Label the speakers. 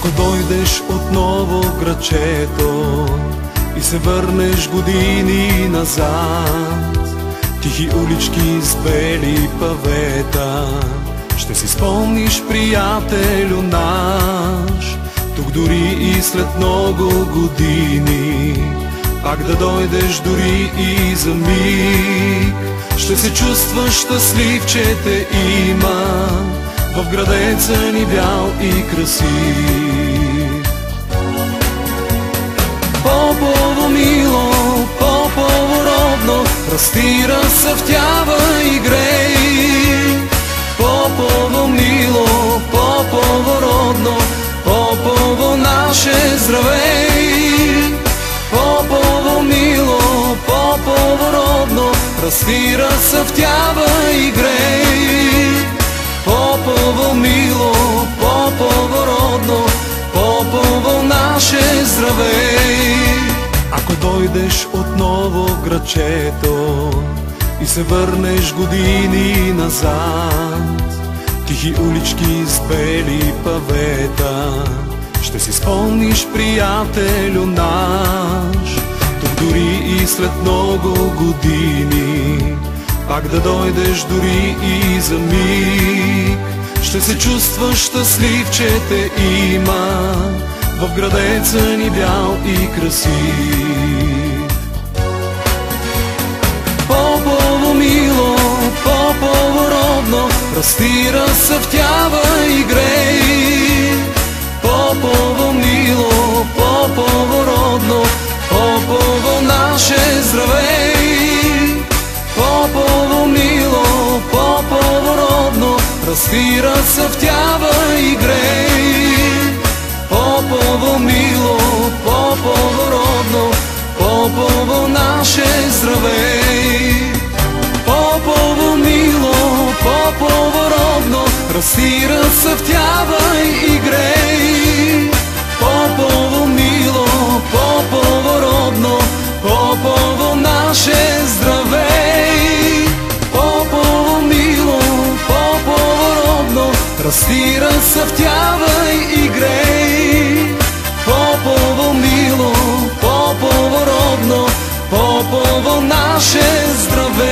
Speaker 1: Ако дойдеш отново в градчето и се върнеш години назад, тихи улички с бели павета, ще си спомниш, приятелю наш, тук дори и след много години, пак да дойдеш дори и за миг, ще се чувстваш щастлив, че те има в градеца ни бял и красив. Попово мило, Попово родно, расти, разцъфтява и грей. Попово мило, Попово родно, Попово наше здравей. Попово мило, Попово родно, расти, разцъфтява и грей. Попово мило, Попово родно, Попово наше здравей. Ако дойдеш отново в градчето и се върнеш години назад, тихи улички с бели павета, ще си спомниш, приятелю наш, тук дори и след много години, пак да дойдеш дори и за миг, ще се чувстваш щастлив, че те има в градеца ни бял и красив. Попово мило, Попово родно, расти, разцъфтява и грей. Попово мило, Попово родно, Попово наше здравей. Попово мило, Попово родно, расти, разцъфтява и грей. Попово мило, Попово родно, Попово наше здравей. Попово мило, Попово родно, расти, разцъфтява и грей. Попово мило, Попово родно, Попово наше здравей. Попово мило, Попово родно, расти, разцъфтява и грей. Попово мило, Попово родно, Попово наше здравей.